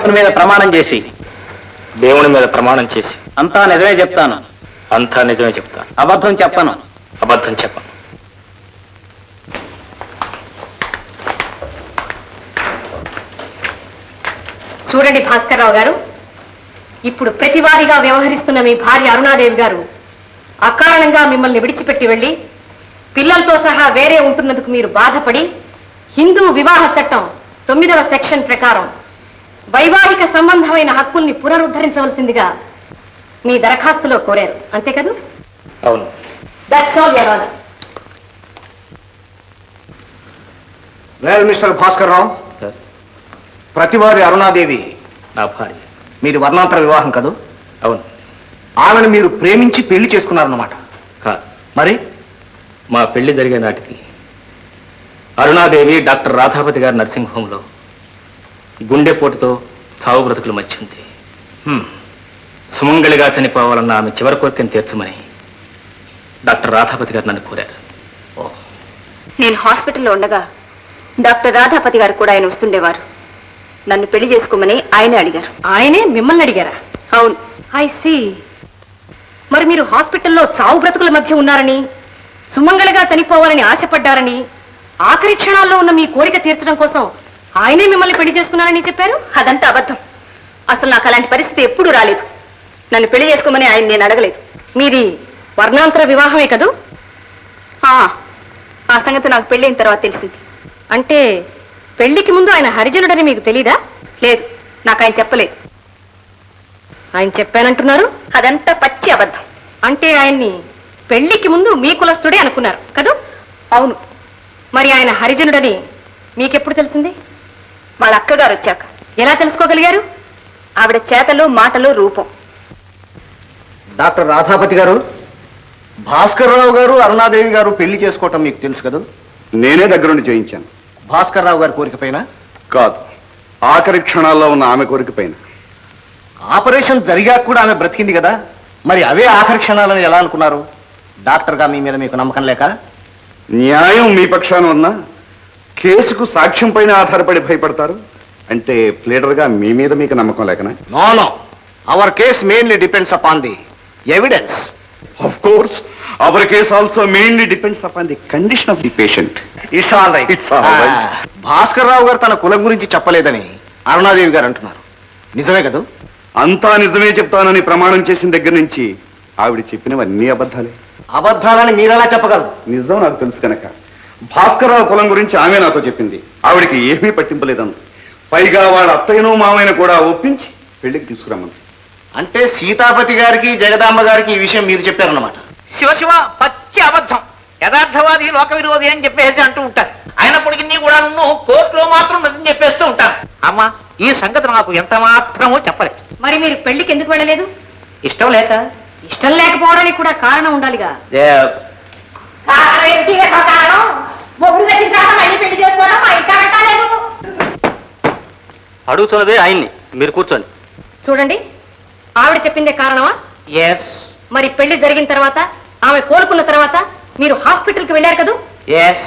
దేవుని మీద ప్రమాణం చేసి దేవుని మీద ప్రమాణం చేసి అంతా నిజమే చెప్తాను. అంతా నిజమే చెప్తాను. అబద్ధం చెప్పను. అబద్ధం చెప్పను. చూడండి భాస్కర్రావు గారు, ఇప్పుడు ప్రతివాదిగా వ్యవహరిస్తున్న మీ భార్య అరుణాదేవి గారు అకారణంగా మిమ్మల్ని విడిచిపెట్టి వెళ్లి పిల్లలతో సహా వేరే ఉంటున్నందుకు మీరు బాధపడి హిందూ వివాహ చట్టం 9వ సెక్షన్ ప్రకారం వైవాహిక సంబంధమైన హక్కుల్ని పునరుద్ధరించవలసిందిగా మీ దరఖాస్తులో కోరారు, అంతే కదా? అవును. That's all your honour. Well mister Bhaskarrao, sir, ప్రతివారి అరుణాదేవి నా భార్య. మీది వర్ణాంతర వివాహం కదూ? అవును. ఆమెను మీరు ప్రేమించి పెళ్లి చేసుకున్నారన్నమాట. మరి మా పెళ్లి జరిగే నాటికి అరుణాదేవి డాక్టర్ రాధాపతి గారి నర్సింగ్ హోంలో గుండెపోటుతో చావు బ్రతుకులు మచ్చింది. సుమంగళిగా చనిపోవాలన్న ఆమె చివరి కోరికను తీర్చమని డాక్టర్ రాధాపతి గారు నన్ను కోరారు. నేను హాస్పిటల్లో ఉండగా డాక్టర్ రాధాపతి గారు కూడా ఆయన వస్తుండేవారు. నన్ను పెళ్లి చేసుకోమని ఆయనే అడిగారు. ఆయనే మిమ్మల్ని అడిగారా? అవును. I see. మరి మీరు హాస్పిటల్లో చావు బ్రతుకుల మధ్య ఉన్నారని, సుమంగళిగా చనిపోవాలని ఆశపడ్డారని, ఆఖరి క్షణాల్లో ఉన్న మీ కోరిక తీర్చడం కోసం ఆయనే మిమ్మల్ని పెళ్లి చేసుకున్నారని చెప్పారు. అదంతా అబద్ధం. అసలు నాకు అలాంటి పరిస్థితి ఎప్పుడూ రాలేదు. నన్ను పెళ్లి చేసుకోమని ఆయన నేను అడగలేదు. మీది వర్ణాంతర వివాహమే కదూ? ఆ సంగతి నాకు పెళ్ళైన తర్వాత తెలిసింది. అంటే పెళ్లికి ముందు ఆయన హరిజనుడని మీకు తెలీదా? లేదు, నాకు ఆయన చెప్పలేదు. ఆయన చెప్పానంటున్నారు. అదంతా పచ్చి అబద్ధం. అంటే ఆయన్ని పెళ్లికి ముందు మీ కులస్తుడే అనుకున్నారు కదూ? అవును. మరి ఆయన హరిజనుడని మీకెప్పుడు తెలిసింది? వాళ్ళ అక్కగారు వచ్చాక. ఎలా తెలుసుకోగలిగారు? ఆవిడ చేతలు, మాటలు, రూపం. డాక్టర్ రాధాపతి గారు, భాస్కర్రావు గారు అరుణాదేవి గారు పెళ్లి చేసుకోవటం మీకు తెలుసు కదా? నేనే దగ్గరుండి చేయించాను. భాస్కర్రావు గారి కోరిక పైన కాదు, ఆఖరి క్షణాల్లో ఉన్న ఆమె కోరిక పైన. ఆపరేషన్ జరిగాక కూడా ఆమె బ్రతికింది కదా, మరి అవే ఆఖరి క్షణాలని ఎలా అనుకున్నారు? డాక్టర్గా మీ మీద మీకు నమ్మకం లేక? న్యాయం మీ పక్షాన ఉన్నా కేసుకు సాక్ష్యం పైన ఆధారపడి భయపడతారు అంటే ప్లేడర్గా మీ మీద మీకు నమ్మకం లేకనా? No no, our case mainly depends upon the evidence. Of course, our case also mainly depends upon the condition of the patient. It's all right. It's all right. Bhaskarrao garu తన కులం గురించి చెప్పలేదని అరుణాదేవి గారు అంటున్నారు. నిజమే కదా? అంతా నిజమే చెప్తానని ప్రమాణం చేసిన దగ్గర నుంచి ఆవిడ చెప్పినవన్నీ అబద్ధాలే. అబద్ధాలని మీరెలా చెప్పగలరు? నిజం నాకు తెలుసు కనుక. భాస్కర్రావు కులం గురించి ఆమె నాతో చెప్పింది. ఆవిడికి ఏమీ పట్టింపలేదన్న, పైగా వాళ్ళ అత్తయ్యను మామయ్యను కూడా ఒప్పించి పెళ్లికి తీసుకురమ్మంది. అంటే సీతాపతి గారికి జగదాంబ గారికి ఈ విషయం మీరు చెప్పారన్నమాట. శివ పచ్చి అబద్ధం. యథార్థవాది లోక విరోధి అని చెప్పేసి అంటూ ఉంటారు. అయినప్పటికీ నీ కూడా కోర్టులో మాత్రం నిజం చెప్పేస్తూ ఉంటాను. అమ్మా, ఈ సంగతి నాకు ఎంత మాత్రమో చెప్పలేదు. మరి మీరు పెళ్లికి ఎందుకు వెళ్ళలేదు? ఇష్టం లేక. ఇష్టం లేకపోవడానికి కూడా కారణం ఉండాలిగా. అడుగుతున్నదే ఆయన్ని, మీరు కూర్చోండి. చూడండి, ఆవిడ చెప్పిందే కారణమా? ఎస్. మరి పెళ్లి జరిగిన తర్వాత, ఆమె కోలుకున్న తర్వాత మీరు హాస్పిటల్ కి వెళ్ళారు కదూ? ఎస్.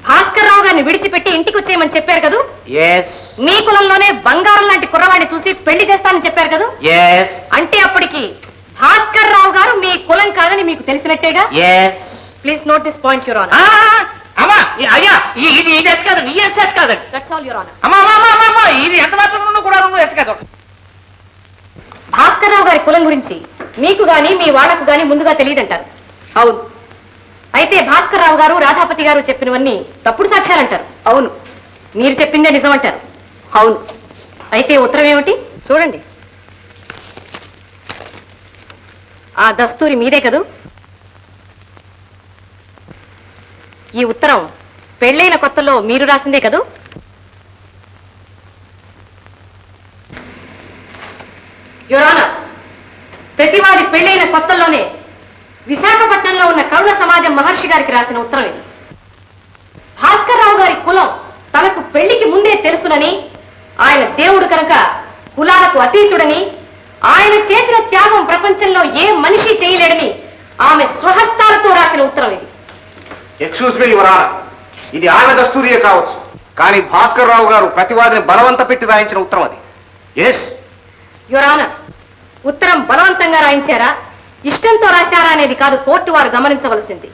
భాస్కర్రావు గారిని విడిచిపెట్టి ఇంటికి వచ్చేయమని చెప్పారు కదూ? ఎస్. మీ కులంలోనే బంగారం లాంటి కుర్రవాడిని చూసి పెళ్లి చేస్తానని చెప్పారు కదూ? ఎస్. అంటే అప్పటికి భాస్కర్రావు గారు మీ కులం కాదని మీకు తెలిసినట్టేగా? Yes. Please note this point your honour. అమ్మా, అయ్యా, ఇది ఎస్ కాదండి, ఈ ఎస్ కాదండి. That's all your honour. అమ్మా, ఇది ఎంత మాత్రం కూడా ఎస్ కాదు. భాస్కర్రావు గారి కులం గురించి మీకు గాని మీ వాళ్లకు గాని ముందుగా తెలియదంటారు. అవును. అయితే భాస్కర్రావు గారు రాధాపతి గారు చెప్పినవన్నీ తప్పుడు సాక్ష్యాలంటారు. అవును. మీరు చెప్పిందే నిజం అంటారు. అవును. అయితే ఉత్తరం ఏమిటి? చూడండి. ఆ దస్తూరి మీదే కదూ? ఈ ఉత్తరం పెళ్ళైన కొత్తలో మీరు రాసిందే కదూ? యువర్ ఆనర్, ప్రతివాది పెళ్ళైన కొత్తల్లోనే విశాఖపట్నంలో ఉన్న కరుణ సమాజం మహర్షి గారికి రాసిన ఉత్తరం ఇది. భాస్కర్రావు గారి కులం తనకు పెళ్లికి ముందే తెలుసునని, ఆయన దేవుడు కనుక కులాలకు అతీతుడని, ఆయన చేసిన త్యాగం ప్రపంచంలో ఏ మనిషి చేయలేడని ఆమె స్వహస్తాలతో రాసిన ఉత్తరం ఇది. ఎక్స్క్యూజ్ మీ యువర్ ఆనర్, ఇది ఆమె దస్తూరియే కావచ్చు, కానీ భాస్కర్రావు గారు ప్రతివాదిని బలవంత పెట్టి రాయించిన ఉత్తరం అది. ఎస్. యువర్ ఆనర్, ఉత్తరం బలవంతంగా రాయించారా ఇష్టంతో రాశారా అనేది కాదు కోర్టు వారు గమనించవలసింది.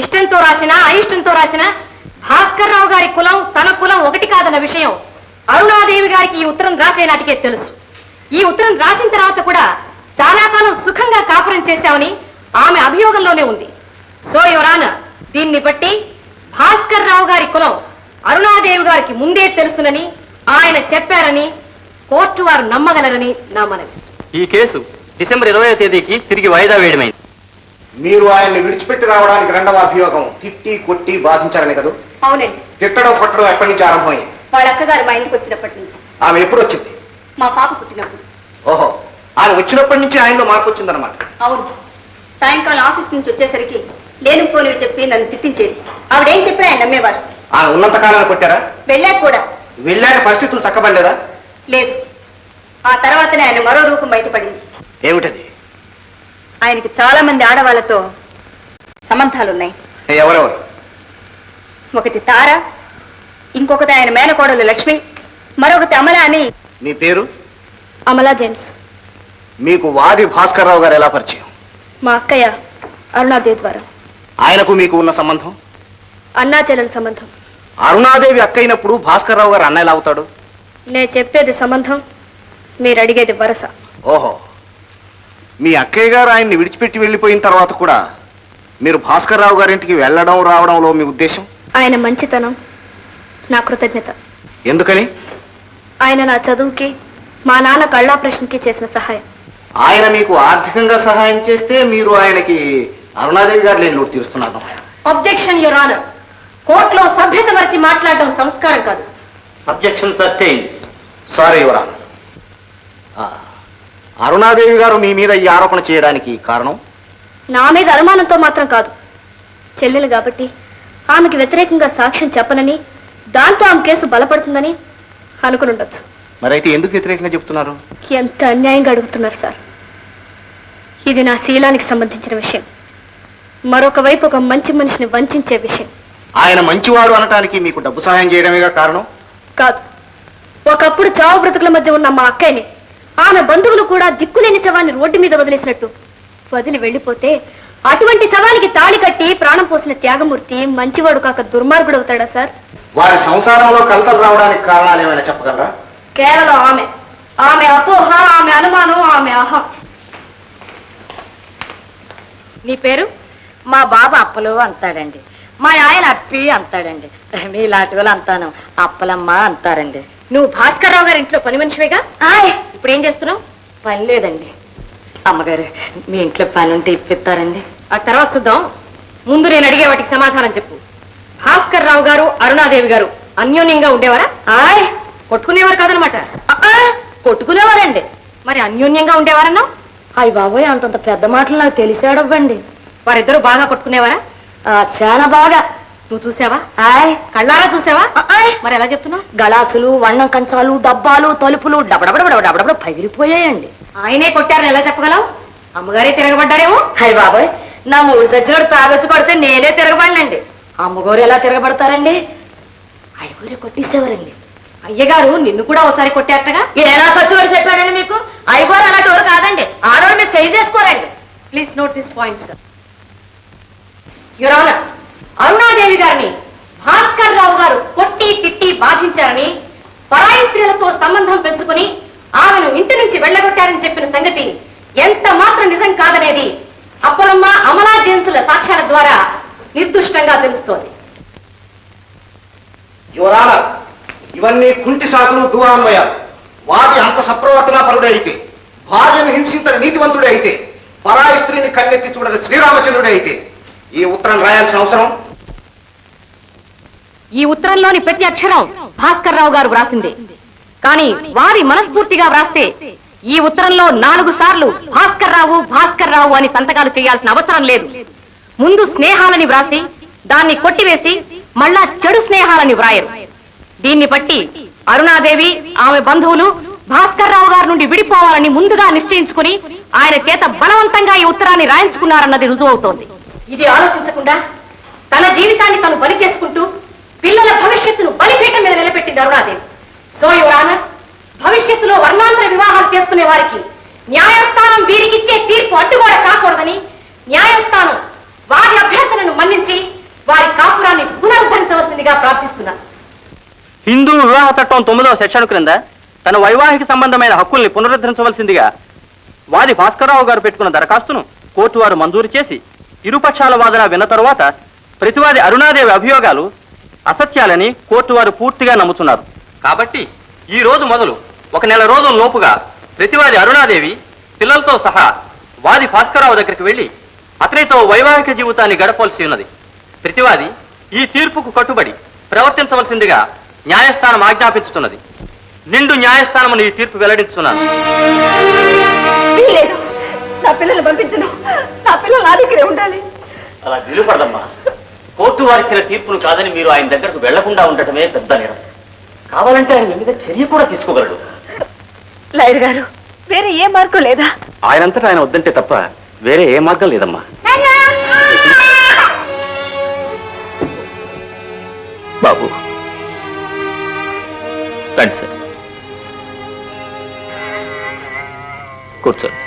ఇష్టంతో రాసినా అయిష్టంతో రాసినా భాస్కర్ రావు గారి కులం తన కులం ఒకటి కాదన్న విషయం అరుణాదేవి గారికి ఈ ఉత్తరం రాసే నాటికే తెలుసు. ఈ ఉత్తరం రాసిన తర్వాత కూడా చాలా కాలం సుఖంగా కాపురం చేశామని ఆమె అభియోగంలోనే ఉంది. సో యువర్ ఆనర్, దీన్ని బట్టి భాస్కర్ రావు గారి కులం అరుణాదేవి గారికి ముందే తెలుసునని ఆయన చెప్పారని కోర్టు వారు నమ్మగలరని నా మనవి. ఈ కేసు డిసెంబర్ 20వ తేదీకి తిరిగి వాయిదా వేయడమైంది. మీరు ఆయన్ని విడిచిపెట్టి రావడానికి రెండవ అభియోగం తిట్టి కొట్టి బాధించారని కదా? అవునండి. తిట్టడం కొట్టడం ఎప్పటి నుంచి ఆరంభమైంది? వాళ్ళ అక్కగారు మా ఇంటికి వచ్చినప్పటి నుంచి. ఆమె ఎప్పుడు వచ్చింది? మా పాప పుట్టినప్పుడు. ఓహో, ఆమె వచ్చినప్పటి నుంచి ఆయనలో మార్పు వచ్చిందన్నమాట. అవును. సాయంకాలం ఆఫీస్ నుంచి వచ్చేసరికి లేనిపోనివి చెప్పి నన్ను తిట్టించేది. ఆవిడేం చెప్పినా ఆయన నమ్మేవారు. ఆమె ఉన్నంత కాలాన్ని కొట్టారా? వెళ్ళాక కూడా. వెళ్ళాక పరిస్థితులు చక్కబడలేదా? లేదు. ఆ తర్వాతనే ఆయన మరో రూపం బయటపడింది. ఏమిటది? ఆయనకి చాలా మంది ఆడవాళ్లతో సంబంధాలున్నాయి. ఎవరెవరు? ఒకటి తార, ఇంకొకటి ఆయన మేనకోడలు లక్ష్మి, మరొకటి అమల అని. మీ పేరు? అమలా జేమ్స్. మీకు వాది భాస్కర్ రావు గారు ఎలా పరిచయం? మా అక్కయ్య అరుణాదేవి ద్వారా. ఆయనకు మీకు ఉన్న సంబంధం? అన్నా చెల్లెల సంబంధం. అరుణాదేవి అక్క అయినప్పుడు భాస్కర్ రావు గారు అన్న ఎలా అవుతాడు? నేను చెప్పేది సంబంధం, మీరు అడిగేది వరస. ఓహో, మీ అక్కయ్య గారు ఆయన్ని విడిచిపెట్టి వెళ్ళిపోయిన తర్వాత కూడా మీరు భాస్కర్ రావు గారింటికి వెళ్ళడం రావడంలో మీ ఉద్దేశం? ఆయన మంచితనం నా కృతజ్ఞత. ఎందుకని? ఆయన నా చదువుకి మా నాన్న కళ్ళాపరేషన్కి చేసిన సహాయం. ఆయన మీకు ఆర్థికంగా సహాయం చేస్తే మీరు ఆయనకి అరుణాదేవి గారు లేని లోటు తీరుస్తున్నారు. Objection your honour. కోర్టులో సభ్యత మరిచి మాట్లాడడం సంస్కారం కాదు. Objection sustain. Sorry your honour. Aruna Devi గారు మీ మీద ఈ ఆరోపణ చేయడానికి కారణం? నా మీద అనుమానంతో మాత్రం కాదు. చెల్లెలు కాబట్టి ఆమెకి వ్యతిరేకంగా సాక్ష్యం చెప్పనని, దాంతో ఆమె కేసు బలపడుతుందని అనుకుని ఉండొచ్చు. మరైతే ఎందుకు వ్యతిరేకంగా చెప్తున్నారు? ఎంత అన్యాయంగా అడుగుతున్నారు సార్. ఇది నా శీలానికి సంబంధించిన విషయం. మరొక వైపు ఒక మంచి మనిషిని వంచే విషయం. ఆయన మంచివాడు అనటానికి మీకు డబ్బు సహాయం చేయడమేగా కారణం? కాదు. ఒకప్పుడు చావు బ్రతుకుల మధ్య ఉన్న మా అక్కయ్యని ఆమె బంధువులు కూడా దిక్కులేని శవాన్ని రోడ్డు మీద వదిలేసినట్టు వదిలి వెళ్ళిపోతే అటువంటి శవానికి తాళి కట్టి ప్రాణం పోసిన త్యాగమూర్తి మంచివాడు కాక దుర్మార్గుడు అవుతాడా సార్? వారి సంసారంలో కలతలు రావడానికి కారణాలు ఏమైనా చెప్పగలరా? కేవలం ఆమె అపోహ, ఆమె అనుమానం, ఆమె అహం. నీ పేరు? మా బాబు అప్పలు అంటాడండి, మా ఆయన అప్పి అంటాడండి, మీలాంటి వాళ్ళు అంతాను అప్పలమ్మ అంటారండి. నువ్వు భాస్కర్ రావు గారి ఇంట్లో పని మనిషివేగా? ఇప్పుడు ఏం చేస్తున్నావు? పని లేదండి. అమ్మగారు, మీ ఇంట్లో పని ఉంటే ఇప్పిస్తారండి. ఆ తర్వాత చూద్దాం. ముందు నేను అడిగే వాటికి సమాధానం చెప్పు. భాస్కర్ రావు గారు అరుణాదేవి గారు అన్యోన్యంగా ఉండేవారా? కొట్టుకునేవారు కాదనమాట. కొట్టుకునేవారండి. మరి అన్యోన్యంగా ఉండేవారన్నా? అయ్య బాబోయ్, అంతంత పెద్ద మాటలు నాకు తెలిసాడవ్వండి. వారిద్దరూ బాగా కొట్టుకునేవారా? చాలా బాగా. నువ్వు చూసావా? కళ్ళారా చూసావా? మరి ఎలా చెప్తున్నావు? గలాసులు, వన్నం కంచాలు, డబ్బాలు, తలుపులు డబడబడ పగిలిపోయాయండి. ఆయనే కొట్టారని ఎలా చెప్పగలవు? అమ్మగారే తిరగబడ్డారేమో. అయ్య బాబోయ్, నా మూడు సచ్చినోడు తాగొచ్చి కొడితే నేనే తిరగబడినండి. అమ్మగారు ఎలా తిరగబడతారండి? అయ్యగారే కొట్టేసేవారండి. అయ్యగారు నిన్ను కూడా ఒకసారి కొట్టారటగా? ఏనా సచ్చివాడు చెప్పాడండి మీకు? అయ్యగారు అలాంటి వారు కాదండి, ఆడవాడు మీరు సైజ్ చేసుకోరండి. Please note this point sir. Your honour, Arunadevi గారిని భాస్కర్ రావు గారు కొట్టి తిట్టి బాధించారని, పరాయి స్త్రీలతో సంబంధం పెంచుకుని ఆమెను ఇంటి నుంచి వెళ్ళగొట్టారని చెప్పిన సంగతి ఎంత మాత్రం నిజం కాదనేది అప్పలమ్మ, అమలా జేమ్సుల సాక్ష్యాల ద్వారా నిర్దుష్టంగా తెలుస్తోంది. యువర్ ఆనర్, ఇవన్నీ కుంటి సాకులు, దూరాన్వయాలు. వాది అంత సప్రవర్తనాపరుడే అయితే, భార్యను హింసించని నీతివంతుడే అయితే, పరాయి స్త్రీని కన్నెత్తి చూడని శ్రీరామచంద్రుడే అయితే ఈ ఉత్తరం రాయాల్సిన అవసరం? ఈ ఉత్తరంలోని ప్రతి అక్షరం భాస్కర్ రావు గారు వ్రాసిందే. కానీ వారి మనస్ఫూర్తిగా వ్రాస్తే ఈ ఉత్తరంలో 4 సార్లు భాస్కర్ రావు అని సంతకాలు చేయాల్సిన అవసరం లేదు. ముందు స్నేహాలని వ్రాసి దాన్ని కొట్టివేసి మళ్ళా చెడు స్నేహాలని వ్రాయరు. దీన్ని బట్టి అరుణాదేవి, ఆమె బంధువులు భాస్కర్ రావు గారి నుండి విడిపోవాలని ముందుగా నిశ్చయించుకుని ఆయన చేత బలవంతంగా ఈ ఉత్తరాన్ని రాయించుకున్నారన్నది రుజువవుతోంది. ఇది ఆలోచించకుండా తన జీవితాన్ని తను బలి చేసుకుంటూ పిల్లల భవిష్యత్తును బలిపీఠం మీద నిలబెట్టింది అరుణాదేవి. సో యువర్ ఆనర్, భవిష్యత్తులో వర్ణాంతర వివాహాలు చేసుకునే వారికి న్యాయస్థానం వీరికిచ్చే తీర్పు అడ్డుగోడ కాకూడదని న్యాయస్థానం వారి అభ్యర్థనను మన్నించి వారి కాపురాన్ని పునరుద్ధరించవలసిందిగా ప్రార్థిస్తున్నాను. హిందూ వివాహ చట్టం 9వ సెక్షన్ క్రింద తన వైవాహిక సంబంధమైన హక్కుల్ని పునరుద్ధరించవలసిందిగా వాది భాస్కరరావు గారు పెట్టుకున్న దరఖాస్తును కోర్టు వారు మంజూరు చేసి ఇరుపక్షాల వాదన విన్న తరువాత ప్రతివాది అరుణాదేవి అభియోగాలు అసత్యాలని కోర్టు వారు పూర్తిగా నమ్ముతున్నారు. కాబట్టి ఈ రోజు మొదలు 1 నెల రోజుల లోపుగా ప్రతివాది అరుణాదేవి పిల్లలతో సహా వాది భాస్కరరావు దగ్గరికి వెళ్లి అతనితో వైవాహిక జీవితాన్ని గడపవలసి ఉన్నది. ప్రతివాది ఈ తీర్పుకు కట్టుబడి ప్రవర్తించవలసిందిగా న్యాయస్థానం ఆజ్ఞాపించుతున్నది. నిండు న్యాయస్థానమును ఈ తీర్పు వెల్లడించుతున్నాను. లేదు, నా పిల్లలు పంపించను. నా పిల్లలు నా దగ్గరే ఉండాలి. అలా నిలుపడదమ్మా. కోర్టు వారిచ్చిన తీర్పును కాదని మీరు ఆయన దగ్గరకు వెళ్లకుండా ఉండటమే పెద్ద నేరం. కావాలంటే ఆయన మీ మీద చర్య కూడా తీసుకోగలడు. లాయర్ గారు, వేరే ఏ మార్గం లేదా? ఆయనంతటా ఆయన వద్దంటే తప్ప వేరే ఏ మార్గం లేదమ్మా. బాబు రండి సార్, కూర్చోండి.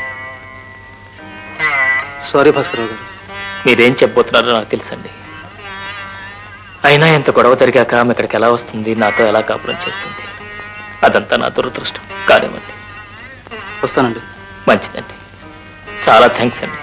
సారీ భాస్కరరావు గారు, మీరేం చెప్పబోతున్నారో నాకు తెలుసండి. అయినా ఎంత గొడవ జరిగాక ఆమె ఇక్కడికి ఎలా వస్తుంది, నాతో ఎలా కాపురం చేస్తుంది? అదంతా నా దురదృష్టం. కానివ్వండి, వస్తానండి. మంచిదండి, చాలా థ్యాంక్స్ అండి.